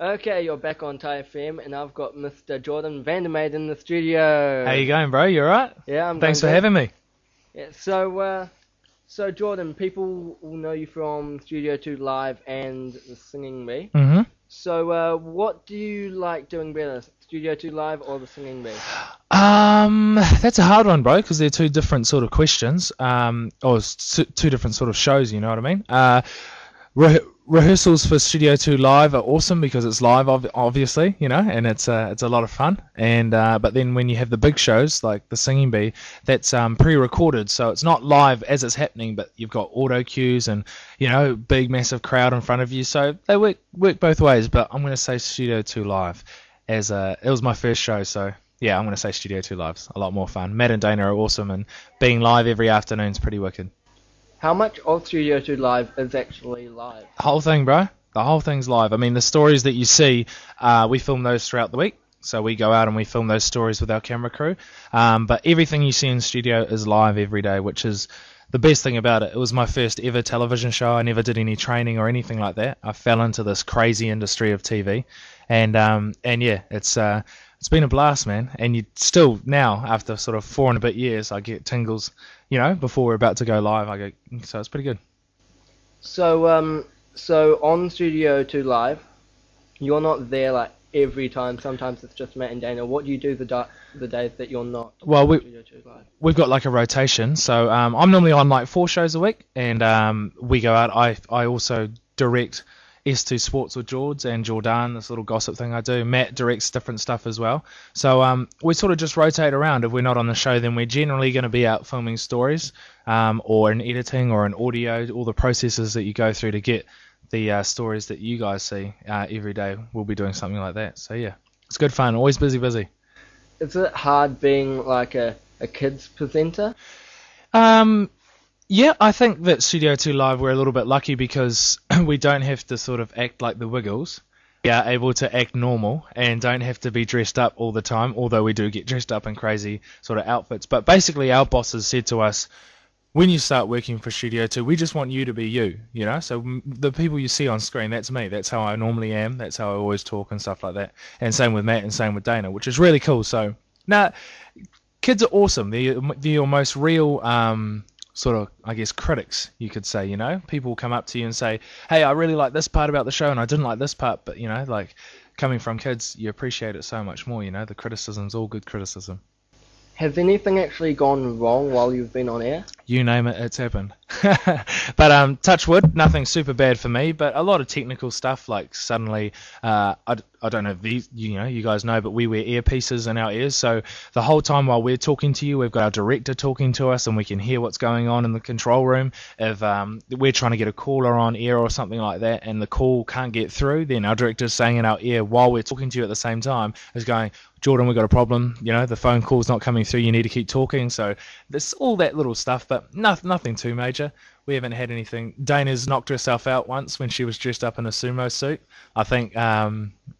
Okay, you're back on Tyfm, and I've got Mr. Jordan Vandermade in the studio. How you going, bro? You alright? Yeah, I'm Thanks for going good. having me. Yeah, so Jordan, people will know you from Studio 2 Live and the Singing Bee. Mm-hmm. So, what do you like doing better, Studio 2 Live or the Singing Bee? That's a hard one, bro, because they're two different sort of questions. Two different sort of shows. You know what I mean? Rehearsals for Studio 2 Live are awesome because it's live, obviously, and it's a lot of fun. And but then when you have the big shows like the Singing Bee, that's pre-recorded, so it's not live as it's happening, but you've got auto cues and big massive crowd in front of you, so they work both ways. But I'm going to say Studio 2 Live, it was my first show, so yeah, I'm going to say Studio 2 Live's a lot more fun. Matt and Dana are awesome, and being live every afternoon's pretty wicked. How much of Studio 2 Live is actually live? The whole thing, bro. The whole thing's live. I mean, the stories that you see, we film those throughout the week. So we go out and we film those stories with our camera crew. But everything you see in studio is live every day, which is the best thing about it. It was my first ever television show. I never did any training or anything like that. I fell into this crazy industry of TV, and yeah, it's been a blast, man. And you still now, after sort of 4 and a bit years, I get tingles. Before we're about to go live, so it's pretty good. So on Studio 2 Live, you're not there like every time. Sometimes it's just Matt and Dana. What do you do the days that you're not on Studio 2 Live? We've got like a rotation. So I'm normally on like 4 shows a week, and we go out. I also direct S2 Sports with George and Jordan, this little gossip thing I do. Matt directs different stuff as well. So we sort of just rotate around. If we're not on the show, then we're generally going to be out filming stories, or in editing or in audio, all the processes that you go through to get the stories that you guys see every day. We'll be doing something like that. So yeah, it's good fun. Always busy. Is it hard being like a kids presenter? Yeah, I think that Studio 2 Live, we're a little bit lucky because we don't have to sort of act like the Wiggles. We are able to act normal and don't have to be dressed up all the time, although we do get dressed up in crazy sort of outfits. But basically our bosses said to us, when you start working for Studio 2, we just want you to be you, So the people you see on screen, that's me. That's how I normally am. That's how I always talk and stuff like that. And same with Matt and same with Dana, which is really cool. So, kids are awesome. They're your most real sort of, I guess, critics, you could say. People come up to you and say, hey, I really like this part about the show and I didn't like this part, but like coming from kids, you appreciate it so much more. The criticism's all good criticism. Has anything actually gone wrong while you've been on air? You name it, it's happened. But touch wood, nothing super bad for me, but a lot of technical stuff, like suddenly, I don't know if you guys know, but we wear earpieces in our ears, so the whole time while we're talking to you, we've got our director talking to us and we can hear what's going on in the control room. If we're trying to get a caller on air or something like that and the call can't get through, then our director's saying in our ear while we're talking to you at the same time is going, Jordan, we've got a problem, the phone call's not coming through, you need to keep talking. So there's all that little stuff, but nothing too major. We haven't had anything. Dana's knocked herself out once when she was dressed up in a sumo suit. I think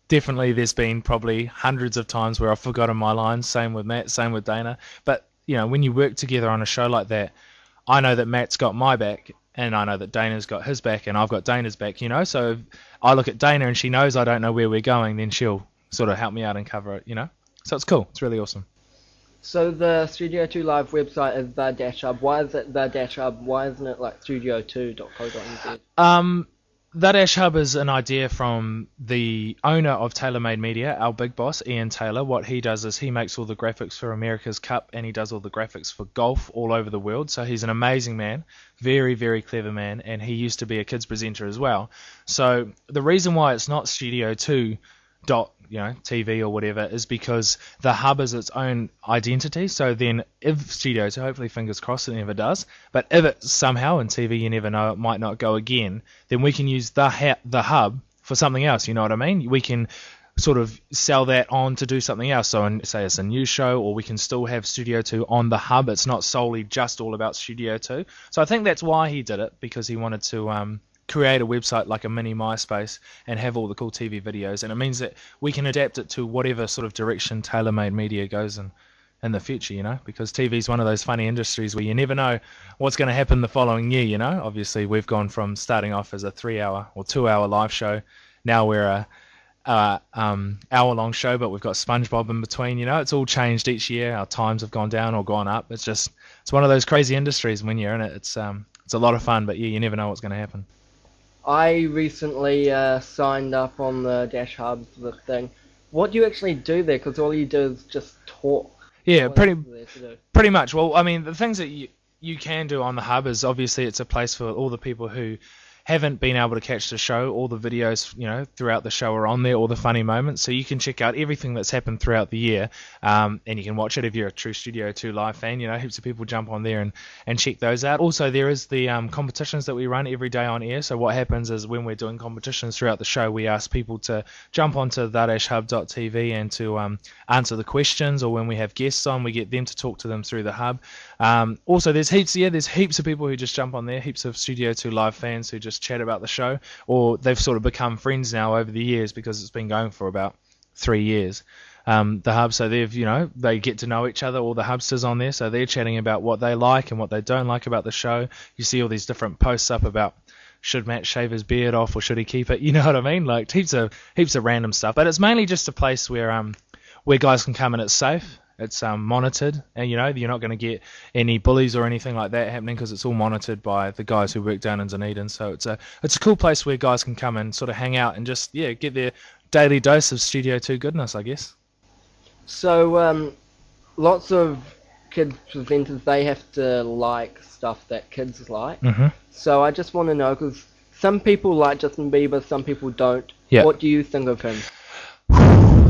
definitely there's been probably hundreds of times where I've forgotten my lines, same with Matt, same with Dana. But, when you work together on a show like that, I know that Matt's got my back and I know that Dana's got his back and I've got Dana's back, So if I look at Dana and she knows I don't know where we're going, then she'll sort of help me out and cover it, So it's cool. It's really awesome. So the Studio 2 Live website is the-hub. Why is it the-hub? Why isn't it like studio2.co.nz? The Hub is an idea from the owner of Tailor-Made Media, our big boss, Ian Taylor. What he does is he makes all the graphics for America's Cup and he does all the graphics for golf all over the world. So he's an amazing man, very, very clever man, and he used to be a kids presenter as well. So the reason why it's not Studio 2 TV or whatever is because the hub is its own identity. So then if Studio 2, hopefully fingers crossed it never does, but if it somehow in TV, you never know, it might not go again, then we can use the hub for something else, you know what I mean? We can sort of sell that on to do something else. So say it's a news show, or we can still have Studio 2 on the hub. It's not solely just all about Studio 2. So I think that's why he did it, because he wanted to create a website like a mini MySpace and have all the cool TV videos, and it means that we can adapt it to whatever sort of direction Tailor-Made Media goes in the future, because TV is one of those funny industries where you never know what's going to happen the following year, Obviously we've gone from starting off as a 3-hour or 2-hour live show, now we're hour-long show, but we've got SpongeBob in between. It's all changed each year. Our times have gone down or gone up. It's one of those crazy industries. When you're in it, it's a lot of fun, but yeah, you never know what's going to happen. I recently signed up on the Dash Hub, the thing. What do you actually do there? Because all you do is just talk. Yeah, pretty much. Well, I mean, the things that you can do on the hub is obviously it's a place for all the people who haven't been able to catch the show. All the videos, throughout the show are on there, all the funny moments. So you can check out everything that's happened throughout the year, and you can watch it if you're a true Studio 2 Live fan. Heaps of people jump on there and check those out. Also, there is the competitions that we run every day on air. So what happens is when we're doing competitions throughout the show, we ask people to jump onto the-hub.tv and to answer the questions, or when we have guests on, we get them to talk to them through the hub. Also, there's heaps of people who just jump on there, heaps of Studio 2 Live fans who just chat about the show, or they've sort of become friends now over the years because it's been going for about 3 years. The hub, so they get to know each other, all the hubsters on there, so they're chatting about what they like and what they don't like about the show. You see all these different posts up about should Matt shave his beard off or should he keep it, you know what I mean? Like heaps of random stuff, but it's mainly just a place where guys can come and it's safe. It's monitored, and you're not going to get any bullies or anything like that happening because it's all monitored by the guys who work down in Dunedin. So it's a cool place where guys can come and sort of hang out and just get their daily dose of Studio 2 goodness, I guess. So lots of kids presenters, they have to like stuff that kids like. Mm-hmm. So I just want to know, because some people like Justin Bieber, some people don't. Yeah. What do you think of him?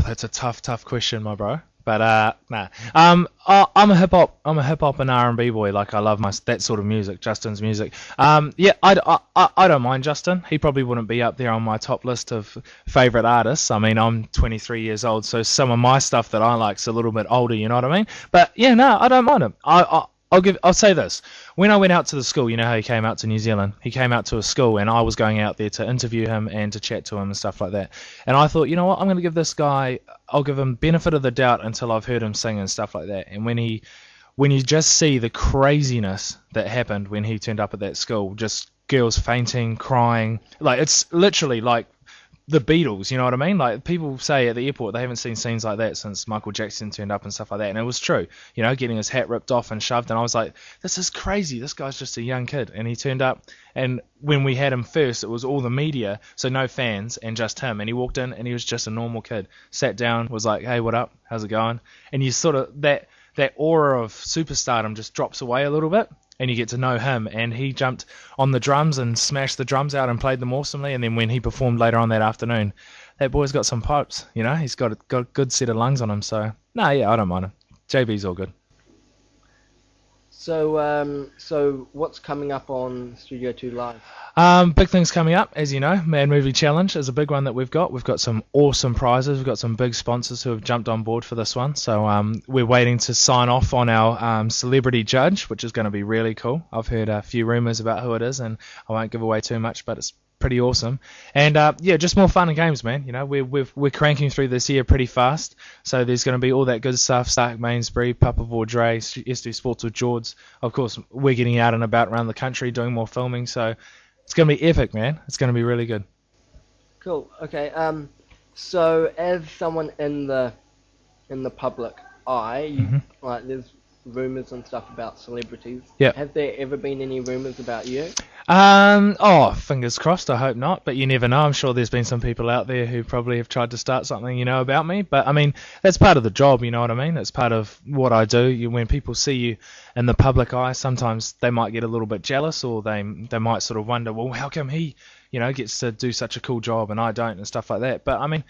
That's a tough question, my bro. But nah. I'm a hip hop and R&B boy. Like I love that sort of music, Justin's music. Yeah, I don't mind Justin. He probably wouldn't be up there on my top list of favorite artists. I mean, I'm 23 years old, so some of my stuff that I like's a little bit older. You know what I mean? But yeah, no, I don't mind him. I'll say this. When I went out to the school, you know how he came out to New Zealand? He came out to a school and I was going out there to interview him and to chat to him and stuff like that. And I thought, you know what, I'm going to give this guy, I'll give him benefit of the doubt until I've heard him sing and stuff like that. And when you just see the craziness that happened when he turned up at that school, just girls fainting, crying, like it's literally like the Beatles, you know what I mean? Like people say at the airport they haven't seen scenes like that since Michael Jackson turned up and stuff like that, and it was true, getting his hat ripped off and shoved, and I was like, this is crazy, this guy's just a young kid. And he turned up, and when we had him first, it was all the media, so no fans and just him, and he walked in and he was just a normal kid, sat down, was like, hey, what up, how's it going? And you sort of, that aura of superstardom just drops away a little bit, and you get to know him. And he jumped on the drums and smashed the drums out and played them awesomely. And then when he performed later on that afternoon, that boy's got some pipes, he's got a good set of lungs on him. So yeah, I don't mind him. JB's all good. So what's coming up on Studio 2 Live? Big things coming up, as you know. Mad Movie Challenge is a big one that we've got. We've got some awesome prizes. We've got some big sponsors who have jumped on board for this one. So we're waiting to sign off on our celebrity judge, which is going to be really cool. I've heard a few rumours about who it is, and I won't give away too much, but it's pretty awesome. And yeah, just more fun and games, man. We're cranking through this year pretty fast, so there's going to be all that good stuff. Stark Mainsbury, Papa Vaudrey, SD Sports with George. Of course, we're getting out and about around the country doing more filming, so it's going to be epic, man. It's going to be really good. Cool. Okay. So as someone in the public eye, like there's rumors and stuff about celebrities. Yeah. Have there ever been any rumors about you? Fingers crossed, I hope not, but you never know. I'm sure there's been some people out there who probably have tried to start something, about me, but I mean, that's part of the job, you know what I mean? That's part of what I do. When people see you in the public eye, sometimes they might get a little bit jealous, or they might sort of wonder, well, how come he, gets to do such a cool job and I don't, and stuff like that. But I mean,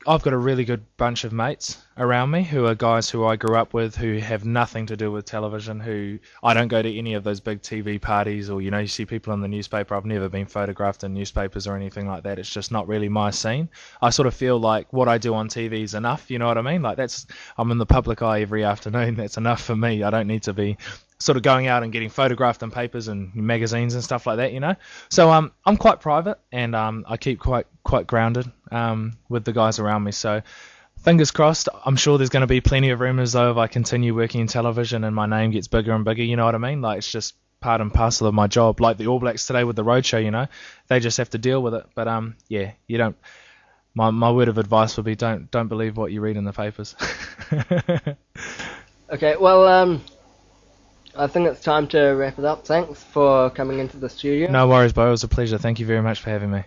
I've got a really good bunch of mates around me who are guys who I grew up with, who have nothing to do with television, who I don't go to any of those big TV parties, or, you see people in the newspaper. I've never been photographed in newspapers or anything like that. It's just not really my scene. I sort of feel like what I do on TV is enough, you know what I mean? Like I'm in the public eye every afternoon. That's enough for me. I don't need to be sort of going out and getting photographed in papers and magazines and stuff like that, So I'm quite private, and I keep quite grounded with the guys around me. So fingers crossed. I'm sure there's going to be plenty of rumours though if I continue working in television and my name gets bigger and bigger, you know what I mean? Like it's just part and parcel of my job. Like the All Blacks today with the roadshow, they just have to deal with it. But yeah, you don't. My word of advice would be don't believe what you read in the papers. Okay, well, I think it's time to wrap it up. Thanks for coming into the studio. No worries, Bo. It was a pleasure. Thank you very much for having me.